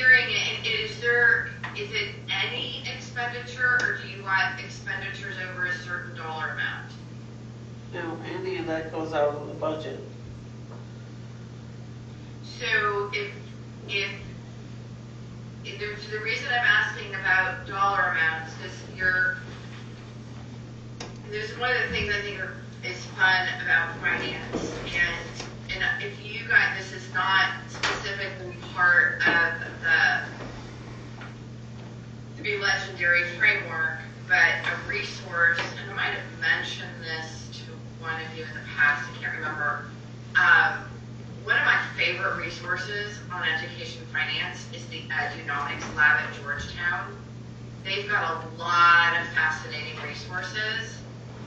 hearing, is it any expenditure, or do you want expenditures over a certain dollar amount? No, any of that goes out of the budget. So the reason I'm asking about dollar amounts is there's one of the things I think is fun about finance, and if you guys, this is not specifically part of the Be Legendary framework, but a resource, and I might have mentioned this to one of you in the past, I can't remember. One of my favorite resources on education finance is the Edunomics Lab at Georgetown. They've got a lot of fascinating resources,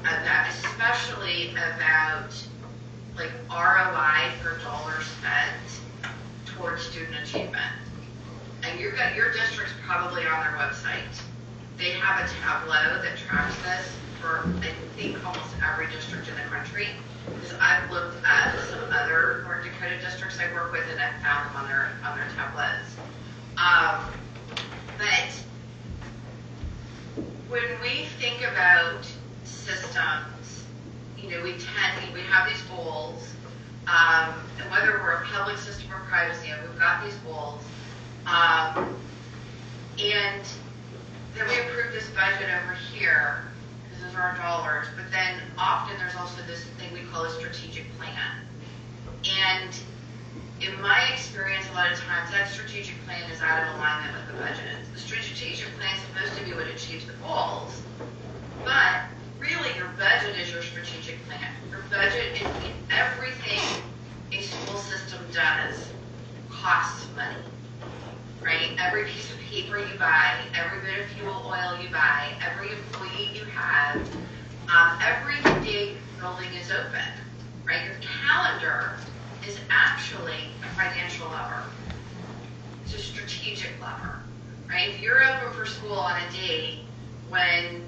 especially about like ROI per dollar spent towards student achievement. And your district's probably on their website. They have a tableau that tracks this for, I think, almost every district in the country. Because I've looked at some other North Dakota districts I work with, and I've found them on their tableaus. But when we think about systems, we have these goals, and whether we're a public system or private system, we've got these goals, and then we approve this budget over here. Those are our dollars, but then often there's also this thing we call a strategic plan. And in my experience, a lot of times that strategic plan is out of alignment with the budget. The strategic plan is supposed to be what achieves the goals, but really your budget is your strategic plan. Your budget is everything a school system does costs money, right? Every piece of paper you buy, every bit of fuel oil you buy, every employee you have, every big building is open, right? Your calendar is actually a financial lever. It's a strategic lever, right? If you're open for school on a date when,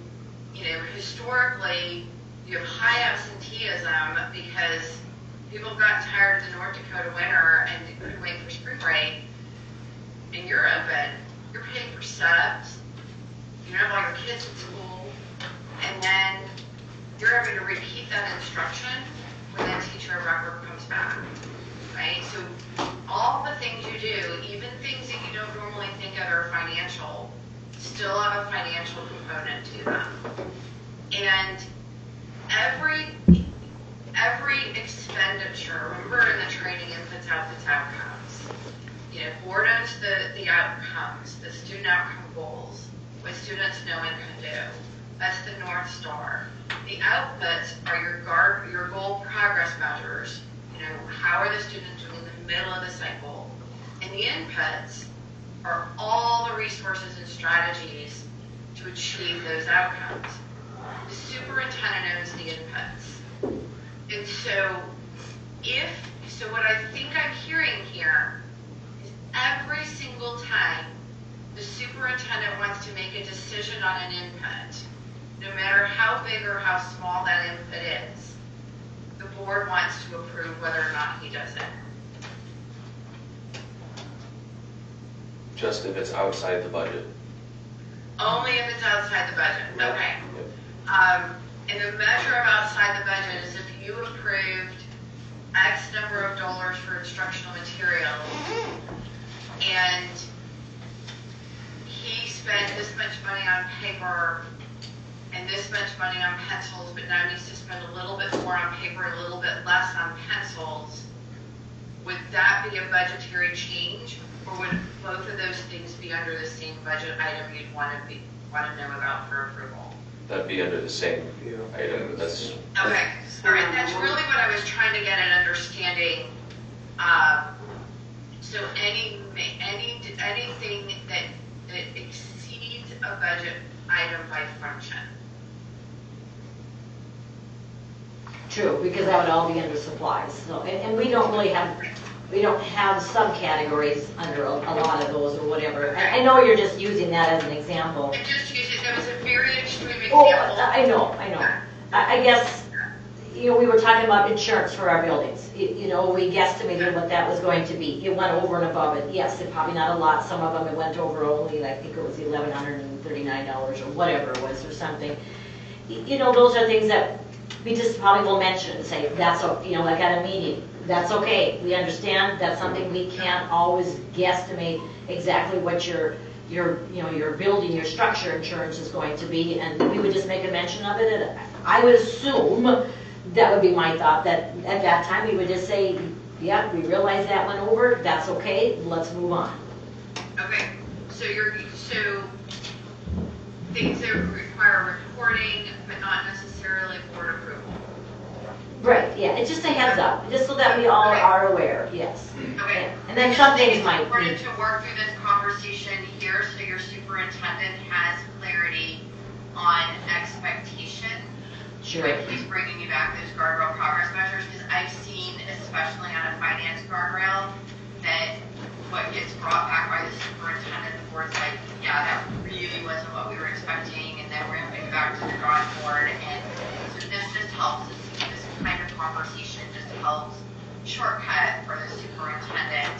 historically you have high absenteeism because people have gotten tired of the North Dakota winter and couldn't wait for spring break, and you're open, you're paying for subs, you have all your kids at school, and then you're having to repeat that instruction when that teacher of record comes back, right? So all the things you do, even things that you don't normally think of are financial, still have a financial component to them. And every expenditure, remember in the training inputs, outputs, outcomes, board owns the outcomes, the student outcome goals, what students know and can do. That's the North Star. The outputs are your goal progress measures. How are the students doing in the middle of the cycle? And the inputs are all the resources and strategies to achieve those outcomes. The superintendent owns the inputs. And so what I think I'm hearing here is every single time the superintendent wants to make a decision on an input, no matter how big or how small that input is, the board wants to approve whether or not he does it. Just if it's outside the budget. Only if it's outside the budget. Okay. And the measure of outside the budget is if you approved X number of dollars for instructional materials and he spent this much money on paper and this much money on pencils, but now needs to spend a little bit more on paper and a little bit less on pencils, would that be a budgetary change, or would both of those things be under the same budget item you'd want to know about for approval? That'd be under the same item. That's okay. All right. That's really what I was trying to get at understanding. So anything that exceeds a budget item by function. True, because that would all be under supplies. So, and we don't have subcategories under a lot of those or whatever. I know you're just using that as an example. I'm just using that was a very extreme example. Oh, I know. I guess, you know, we were talking about insurance for our buildings. You know, we guesstimated what that was going to be. It went over and above it. Yes, it probably not a lot. Some of them it went over only, I think it was $1,139 or whatever it was or something. You know, those are things that we just probably will mention and say, that's, you know, like at a meeting, that's okay. We understand that's something we can't always guesstimate exactly what your building, your structure insurance is going to be, and we would just make a mention of it. And I would assume that would be my thought, that at that time we would just say, yeah, we realize that went over, that's okay, let's move on. Okay, so things that require reporting, but not necessarily board approval. Right, yeah, it's just a heads up, just so that we all are aware, yes. Okay. And then some things might It's important to work through this conversation here so your superintendent has clarity on expectation. Sure. When he's bringing you back those guardrail progress measures, because I've seen, especially on a finance guardrail, that what gets brought back by the superintendent, the board's like, yeah, that really wasn't what we were expecting, and then we're going to go back to the drawing board. And so this just helps, this kind of conversation just helps shortcut for the superintendent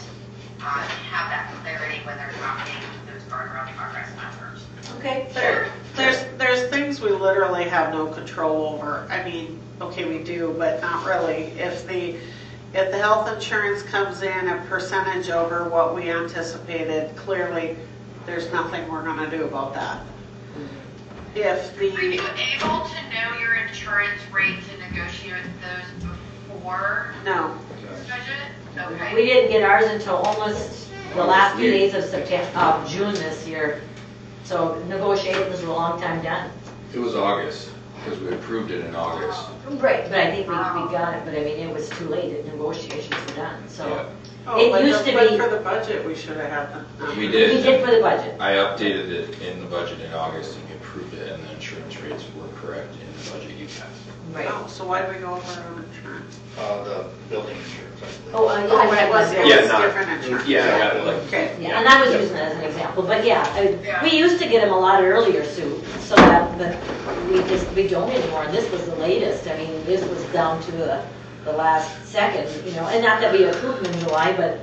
to have that clarity when they're talking those guardrail progress measures. Okay, There's things we literally have no control over. I mean, okay, we do, but not really. If the health insurance comes in a percentage over what we anticipated, clearly there's nothing we're going to do about that. If the Were you able to know your insurance rates and negotiate those before no. this budget? Okay. we didn't get ours until almost the last few days of June this year. So negotiations were a long time done. It was August, because we approved it in August. Right, but I think we got it, but I mean, it was too late, the negotiations were done, so. Yeah. It used to be. For the budget, we should have had them. We did. We did for the budget. I updated it in the budget in August, and we approved it, and the insurance rates were correct in the budget you passed. Right. Oh, so why did we go over our own insurance? The building insurance, I believe. Oh, yeah, It was not- different insurance. Yeah, like, Okay. Yeah, and I was using it as an example, but yeah, we used to get them a lot earlier, Sue, so that, but we don't anymore, and this was the latest. I mean, this was down to the last second, you know, and not that we approved them in July, but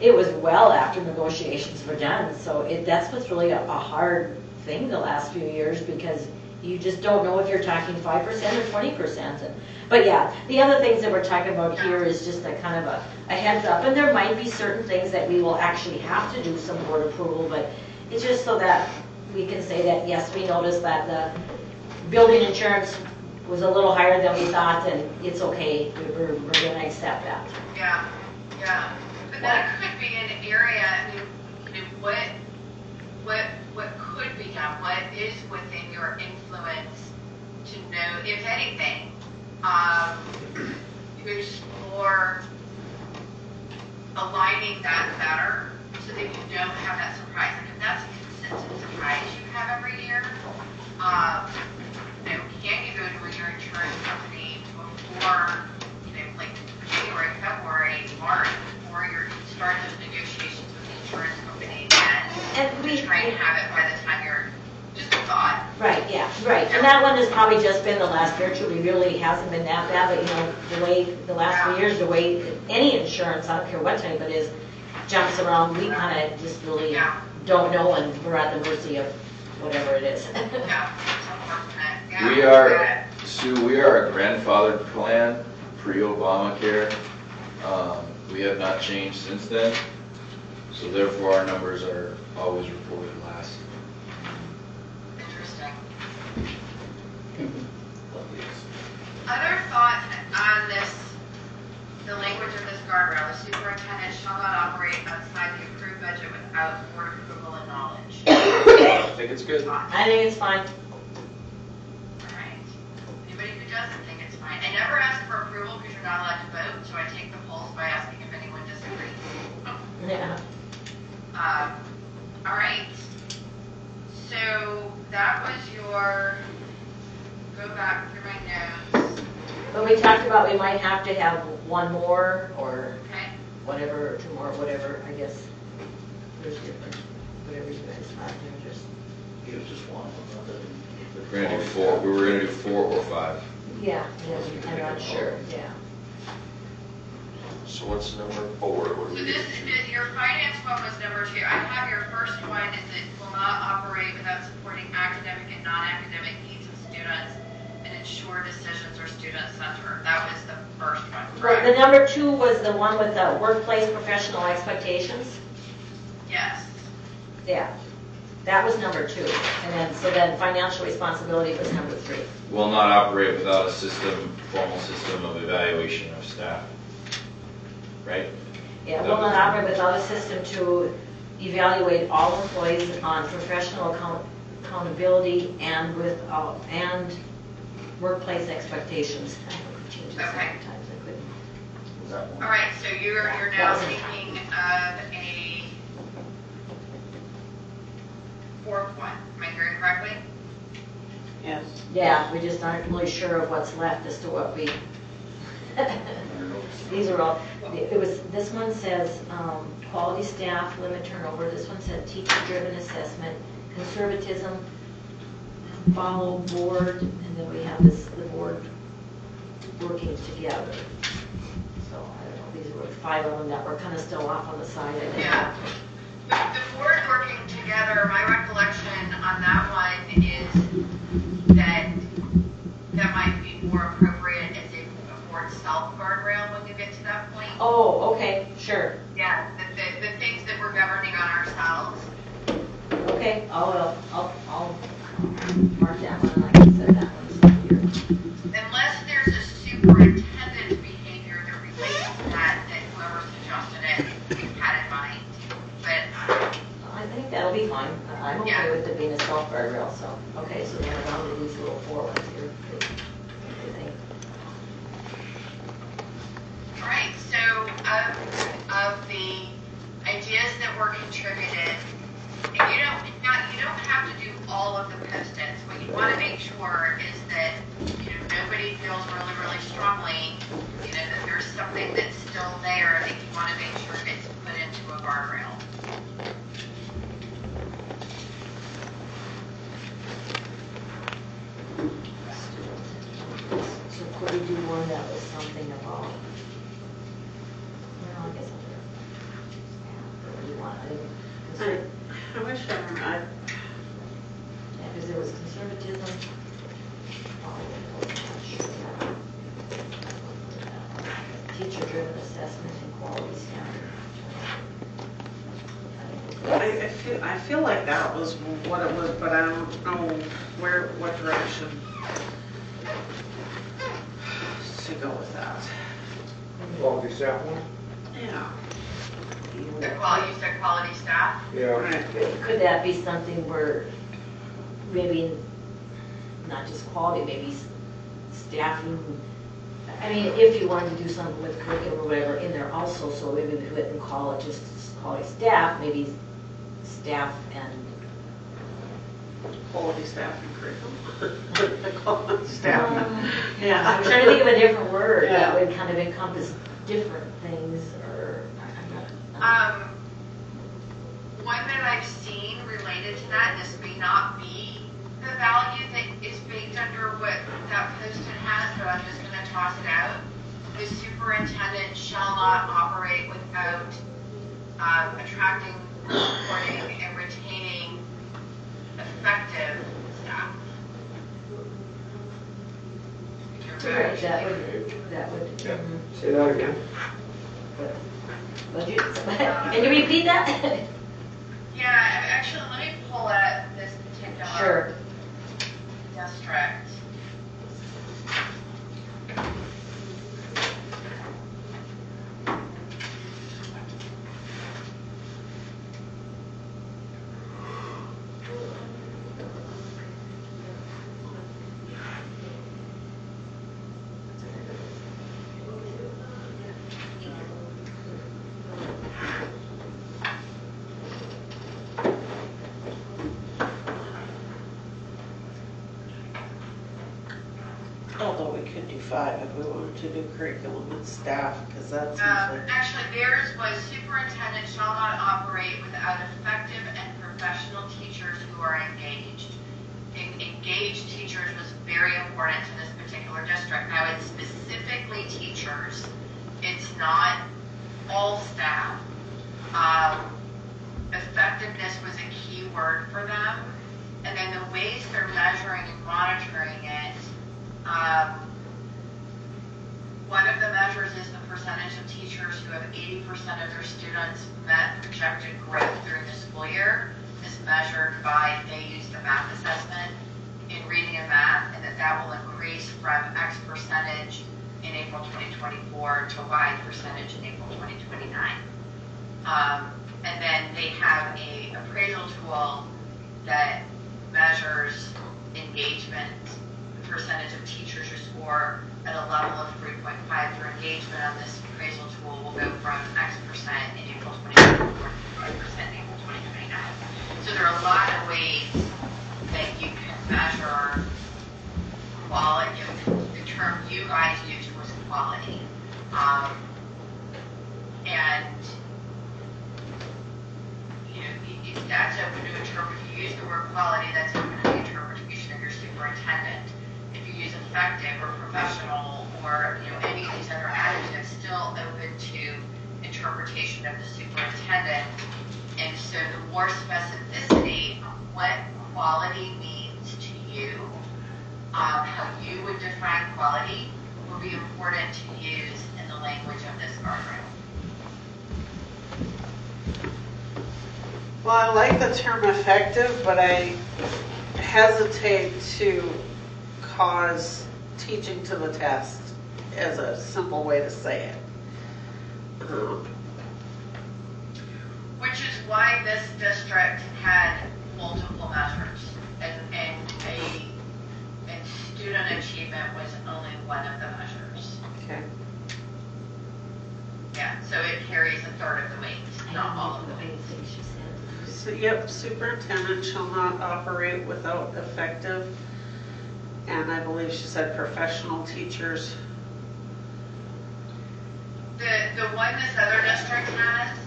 it was well after negotiations were done, so that's what's really a hard thing the last few years, because you just don't know if you're talking 5% or 20%. But yeah, the other things that we're talking about here is just a kind of a heads up, and there might be certain things that we will actually have to do some board approval, but it's just so that we can say that, yes, we noticed that the building insurance was a little higher than we thought, and it's okay, we're going to accept that. Yeah, yeah. But that could be an area, I mean, you know, what could be done, what is within your influence to know, if anything, to explore aligning that better so that you don't have that surprise. Like if that's a consistent surprise you have every year, you know, can you go to your insurance company before, you know, like January, February, March, before you start those negotiations with the insurance company And we try and have it by the time you're, just a thought. Right, yeah, right. And that one has probably just been the last year or two. It really hasn't been that bad, but you know, the way, the last few years, the way any insurance, I don't care what type it is, jumps around, we kind of just really don't know, and we're at the mercy of whatever it is. Yeah, it's unfortunate. Yeah, We are, Sue, we are a grandfathered plan, pre-Obamacare. We have not changed since then, so therefore our numbers are always reported last. Interesting. Other thoughts on this, the language of this guardrail, the superintendent shall not operate outside the approved budget without board approval and knowledge. I think it's good. I think it's fine. Alright. Anybody who doesn't think it's fine. I never ask for approval because you're not allowed to vote, so I take the polls by asking if anyone disagrees. Yeah. Alright. So that was your, go back through my notes. But we talked about we might have to have one more, or Okay. whatever, or two more, whatever, I guess. There's different, whatever you guys thought, they're just. It was just one. We're gonna do 4, we were gonna do 4 or 5. Yeah, I'm not sure, yeah. So what's number 4? What do So we this do? is, your finance one was number 2. I have your first one is it will not operate without supporting academic and non-academic needs of students and ensure decisions are student-centered. That was the first one, Well, correct? the number 2 was the one with the workplace professional expectations? Yes. Yeah, that was number 2. And then, so then financial responsibility was number 3. Will not operate without a formal system of evaluation of staff. Right? Yeah, will not operate without a system to evaluate all employees on professional accountability and and workplace expectations. I could change this Okay. sometimes, I couldn't. All right, so you're now thinking of a fourth one. Am I hearing correctly? Yes. Yeah, we just aren't really sure of what's left as to what we, these are all, this one says quality staff, limit turnover. This one said teacher-driven assessment, conservatism, follow board, and then we have the board working together. So, I don't know, these were 5 of them that were kind of still off on the side. I think. Yeah. The board working together, my recollection on that one is that might be more appropriate as a board self-guardrail when you get to that point. Oh, okay, sure. Yeah, the things that we're governing on ourselves. Okay, I'll mark that one, like I said, that one's not here. Unless there's a superintendent behavior that relates to that whoever suggested it had in mind. But I think that'll be fine. I'm okay Yeah. with it being a self-guardrail, so, okay, so then we're down to these little 4 ones here. I think. all right, so of the ideas that were contributed, and you don't have to do all of the post-its. What you want to make sure is that nobody feels really, really strongly, that there's something that's still there that you want to make sure gets put into a guardrail. So could we do one that was something about, well, I guess what do you want? I wish I Yeah, because there was conservatism. Teacher-driven assessment and quality standard. I feel like that was what it was, but I don't know what direction to go with that. Quality staff one? Yeah. You said quality staff? Yeah. Right. Could that be something where maybe not just quality, maybe staffing? I mean, if you wanted to do something with curriculum or whatever in there also, so maybe we wouldn't call it just quality staff, maybe staff and Quality staff and curriculum. Quality staff. Yeah. I'm trying to think of a different word Yeah. that would kind of encompass different things, or I'm not. One that I've seen related to that, and this may not be the value that is baked under what that post-it has, but I'm just going to toss it out. The superintendent shall not operate without attracting, supporting, and retaining effective staff. Right, that would. Yeah. Mhm. Say that again. Can you repeat that? Yeah, actually, let me pull up this particular Sure. district. Although we could do 5 if we wanted to do curriculum and staff, because that's usually. Actually, theirs was superintendent shall not operate without effective and professional teachers who are engaged. engaged teachers was very important to this particular district. Now, it's specifically teachers. It's not all staff. Effectiveness was a key word for them. And then the ways they're measuring and monitoring it, one of the measures is the percentage of teachers who have 80% of their students met projected growth during the school year is measured by, they use the math assessment in reading and math, and that will increase from X percentage in April 2024 to Y percentage in April 2029. And then they have a appraisal tool that measures engagement, the percentage of teachers who score at a level of 3.5 for engagement on this appraisal tool will go from X percent in April 2024 to Y percent in April 2029. So there are a lot of ways that you can measure quality. The term you guys used was quality. And that's open to interpret. If you use the word quality, that's open to the interpretation of your superintendent. If you use effective or professional or any of these other adjectives, still open to interpretation of the superintendent. And so the more specificity on what quality means to you, how you would define quality, will be important to use in the language of this guardrail. Well, I like the term effective, but I hesitate to cause teaching to the test as a simple way to say it. Which is why this district had multiple measures, and student achievement was only one of the measures. Okay. Yeah, so it carries a third of the weight, not all of the weight. So, yep, superintendent shall not operate without effective, and I believe she said professional teachers. The one this other district has,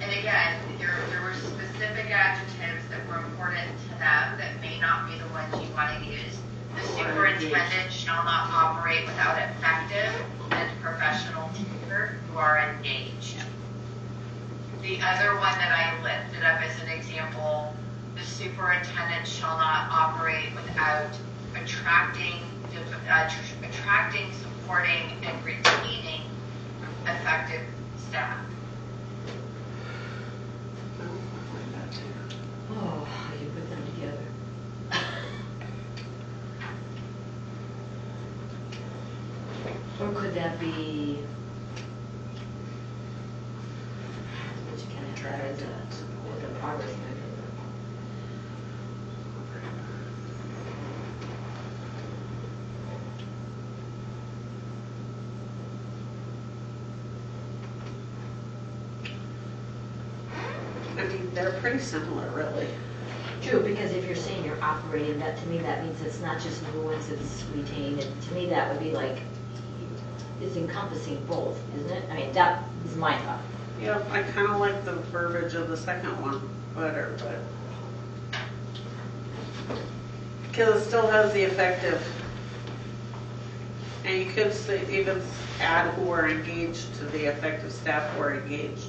and again, there were specific adjectives that were important to them that may not be the ones you want to use. The superintendent shall not operate without effective and professional teachers who are engaged. The other one that I lifted up as an example, the superintendent shall not operate without attracting, supporting, and retaining effective staff. Oh, how you put them together. Or could that be? Which can have that as a progress measure. I mean, they're pretty similar, really. True, because if you're saying you're operating, that to me that means it's not just influence, it's retained. And to me that would be like, it's encompassing both, isn't it? I mean, that is my thought. Yeah, I kind of like the verbiage of the second one better, but because it still has the effective, and you could say, even add who are engaged to the effective staff who are engaged.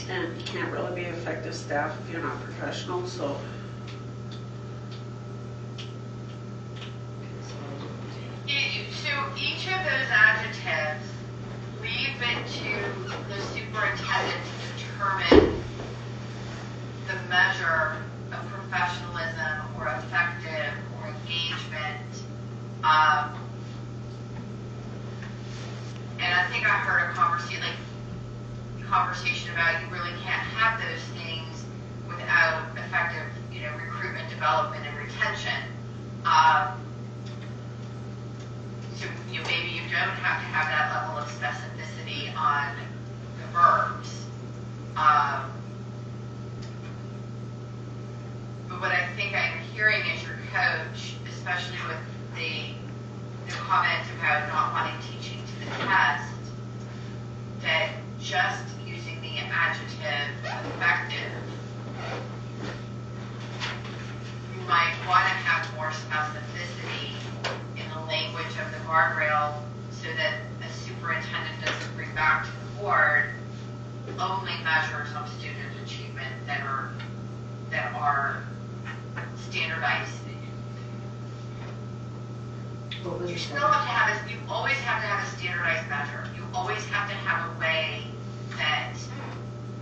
And you can't really be effective staff if you're not professional, so. So each of those adjectives leave it to the superintendent to determine the measure of professionalism or effective or engagement. And I think I heard a conversation about you really can't have those things without effective, recruitment, development, and retention. So, maybe you don't have to have that level of specificity on the verbs. But what I think I'm hearing is your coach, especially with the comment about not wanting teaching to the test, that just using the adjective effective might want to have more specificity in the language of the guardrail so that a superintendent doesn't bring back to the board only measures of student achievement that are standardized. What was You the still second? have to have you always have to have a standardized measure. You always have to have a way that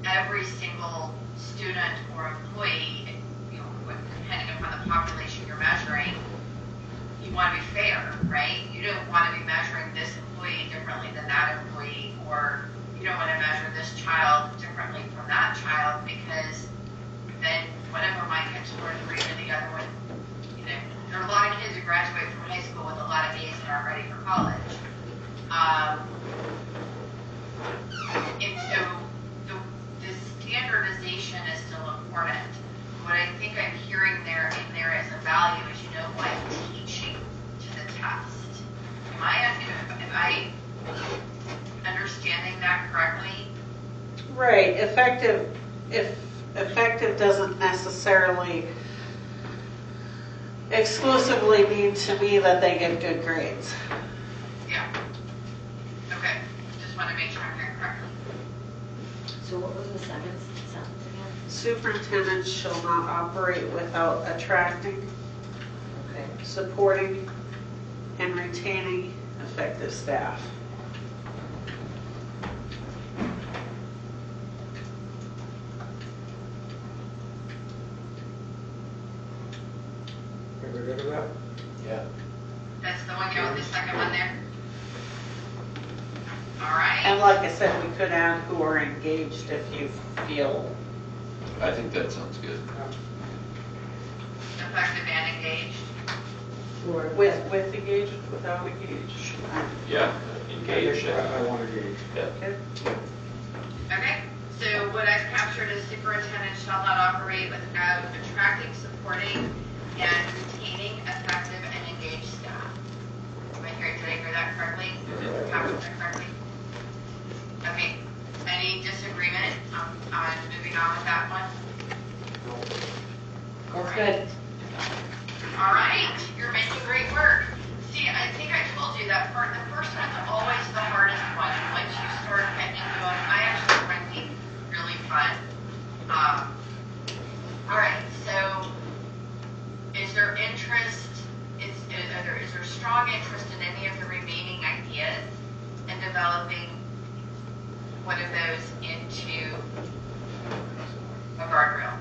every single student or employee, you know, depending upon the population you're measuring, you want to be fair, right? You don't want to be measuring this employee differently than that employee, or you don't want to measure this child differently from that child, because then one of them might get scored 3 and the other one, you know, there are a lot of kids who graduate from high school with a lot of A's and aren't ready for college. And so the standardization is still important. What I think I'm hearing in there as a value is, you know what, teaching to the test. Am I understanding that correctly? Right, effective, if effective doesn't necessarily exclusively mean to me that they get good grades. Yeah. Okay. Just want to make sure I'm hearing correctly. So what was the second sentence again? Superintendents shall not operate without attracting, Okay. supporting, and retaining effective staff. Everybody good with that? Yeah. That's the one you want the second one there? All right. And like I said, we could add who are engaged if you feel. I think that sounds good. Effective and engaged. Or With engaged, without engaged. Yeah. Engage. I want to engage. Okay. Okay. So what I've captured is superintendent shall not operate without attracting, supporting, and retaining effective and engaged staff. Did I hear that correctly? Captured that correctly? Okay. Any disagreement on moving on with that one? That's good. All right, you're making great work. See, I think I told you that part. The first one's always the hardest one. Once you start getting into them, I actually find these really fun. All right, so is there interest? Is there strong interest in any of the remaining ideas in developing one of those into a guardrail?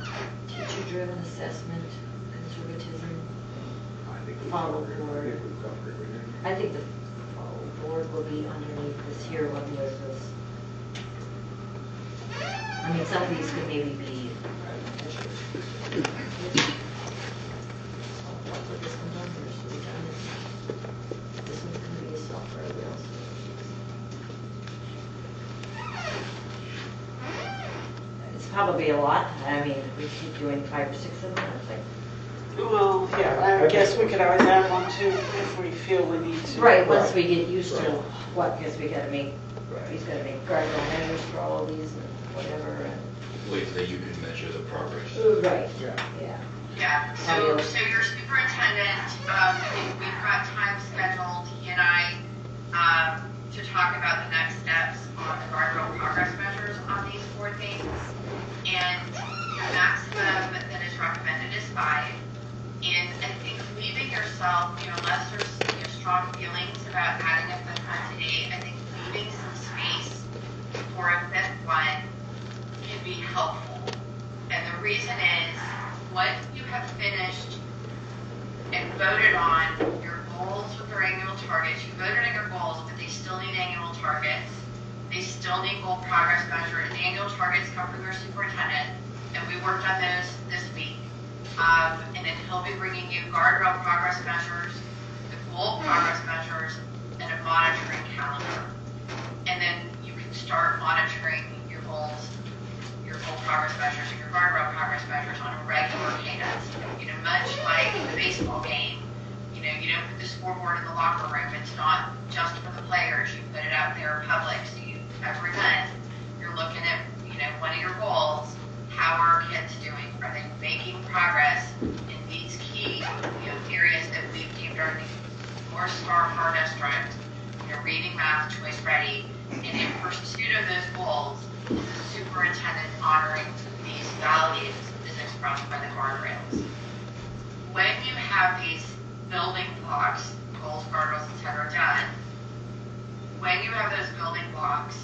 Teacher-driven assessment, conservatism. I think we Follow covered it. board. I think we covered everything. I think the follow board will be underneath this here one was this. I mean, some of these could maybe be. What would this one done first? We done it. This one's gonna be a software wheels. It's probably a lot. I mean, we keep doing 5 or 6 of them. It's like. Well, yeah, I guess we could always add one too if we feel we need to. Right, once we get used to Right. what, because we gotta make, he's gotta make guardrail measures for all of these and whatever, and. Ways that you can measure the progress. Right, Yeah. yeah. Yeah, so your superintendent, we've got time scheduled, he and I, to talk about the next steps on the guardrail progress measures on these 4 things. And the maximum that is recommended is 5. And I think leaving yourself, unless there's strong feelings about adding a 5th one today, I think leaving some space for a 5th one can be helpful. And the reason is, what you have finished and voted on, your goals with your annual targets, you voted on your goals, but they still need annual targets. They still need goal progress measures. The annual targets come from your superintendent, and we worked on those this week. And then he'll be bringing you guardrail progress measures, the goal progress measures, and a monitoring calendar. And then you can start monitoring your goals, your goal progress measures, and your guardrail progress measures on a regular cadence. Much like the baseball game, you don't put the scoreboard in the locker room. It's not just for the players. You put it out there in public. So every month, you're looking at, one of your goals. How are kids doing? Are they making progress in these key North Star Far District, reading, math, choice ready, and in pursuit of those goals, is the superintendent honoring these values as expressed by the guardrails. When you have these building blocks, goals, guardrails, etc. done, when you have those building blocks,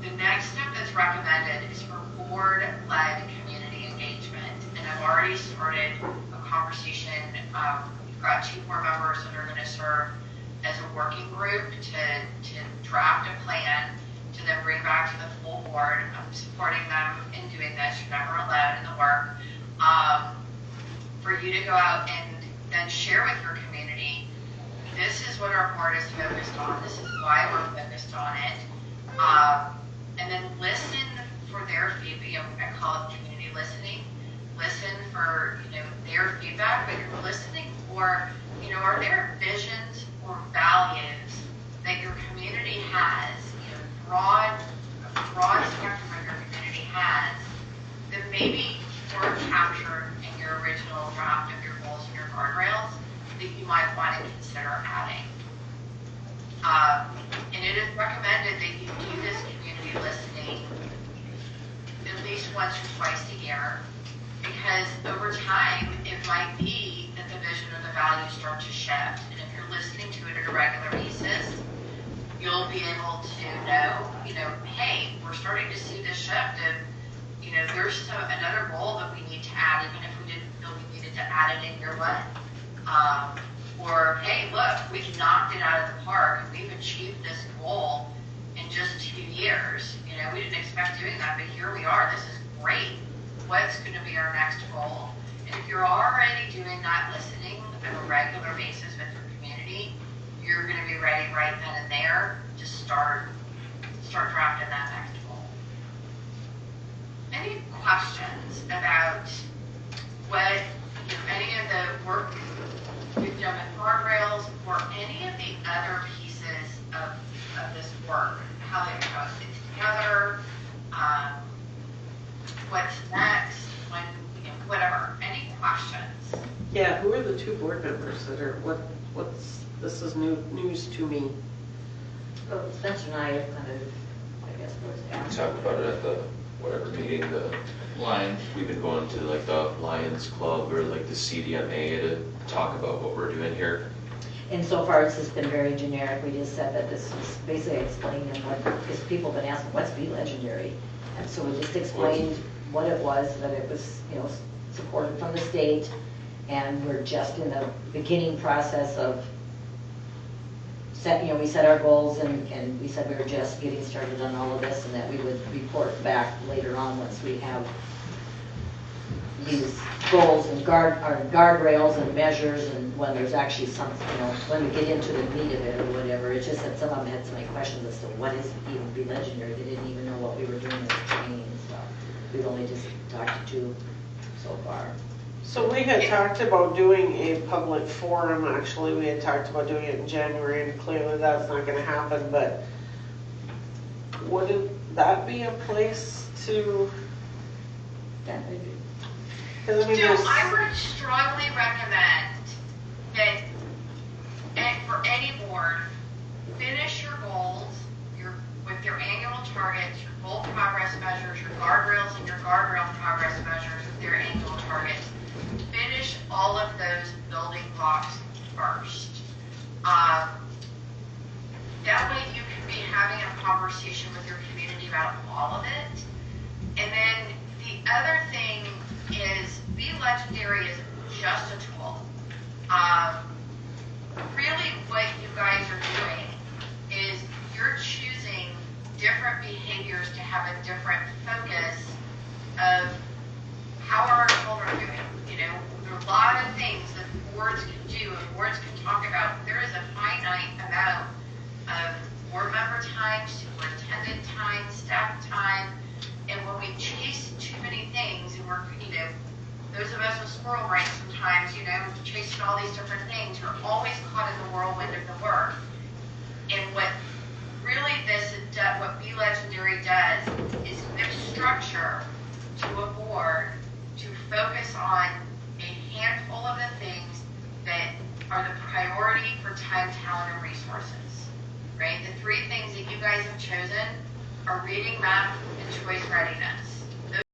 the next step that's recommended is for board-led community engagement. And I've already started a conversation. We've got 2 board members that are going to serve as a working group to draft a plan to then bring back to the full board. I'm supporting them in doing this. You're never alone in the work. For you to go out and then share with your community, this is what our board is focused on. This is why we're focused on it. And then listen for their feedback. I call it community listening. Listen for their feedback, but you're listening for are there visions or values that your community has, a broad spectrum of your community has, that maybe weren't captured in your original draft of your goals and your guardrails that you might want to consider adding. And it is recommended that you do this community listening at least once or twice a year, because over time it might be that the vision or the values start to shift. And if you're listening to it at a regular basis, you'll be able to know, hey, we're starting to see this shift of, there's another goal that we need to add, even if we didn't feel we needed to add it in year 1. Or, hey, look, we've knocked it out of the park. We've achieved this goal in just 2 years. We didn't expect doing that, but here we are. This is great. What's going to be our next goal? And if you're already doing that listening on a regular basis with your community, you're going to be ready right then and there to start drafting that next goal. Any questions about what any of the work we've done with guardrails or any of the other pieces of this work, how they fit together, what's next, whatever, any questions? Yeah, who are the 2 board members that are, this is news to me. Well, Spencer and I are kind of, I guess, We talked about it at the, whatever meeting, the Lions. we've been going to like the Lions Club or like the CDMA to talk about what we're doing here. And so far, it's just been very generic. We just said that this was basically explaining because people have been asking, what's Be Legendary? And so we just explained what it was, that it was, supported from the state, and we're just in the beginning process of we set our goals, and we said we were just getting started on all of this, and that we would report back later on once we have these goals and guardrails and measures, and when there's actually something, when we get into the meat of it or whatever. It's just that some of them had so many questions as to what is even Be Legendary. They didn't even know what we were doing as training and stuff. We've only just talked to 2 so far. So we had talked about doing a public forum, actually. We had talked about doing it in January, and clearly that's not going to happen, but wouldn't that be a place to, because I mean, I would strongly recommend that, and for any board, finish your goals with your annual targets, your goal progress measures, your guardrails, and your guardrail progress measures with their annual targets. Finish all of those building blocks first. That way you can be having a conversation with your community about all of it. And then the other thing is, Be Legendary is just a tool. Really what you guys are doing is you're choosing different behaviors to have a different focus of how are our children doing. There are a lot of things that boards can do and boards can talk about. There is a finite amount of board member time, superintendent time, staff time, and when we chase too many things, and we're, those of us with squirrel brains sometimes, chasing all these different things, you're always caught in the whirlwind of the work. And what really what Be Legendary does is give structure to a board to focus on a handful of the things that are the priority for time chosen are reading, math, and choice readiness.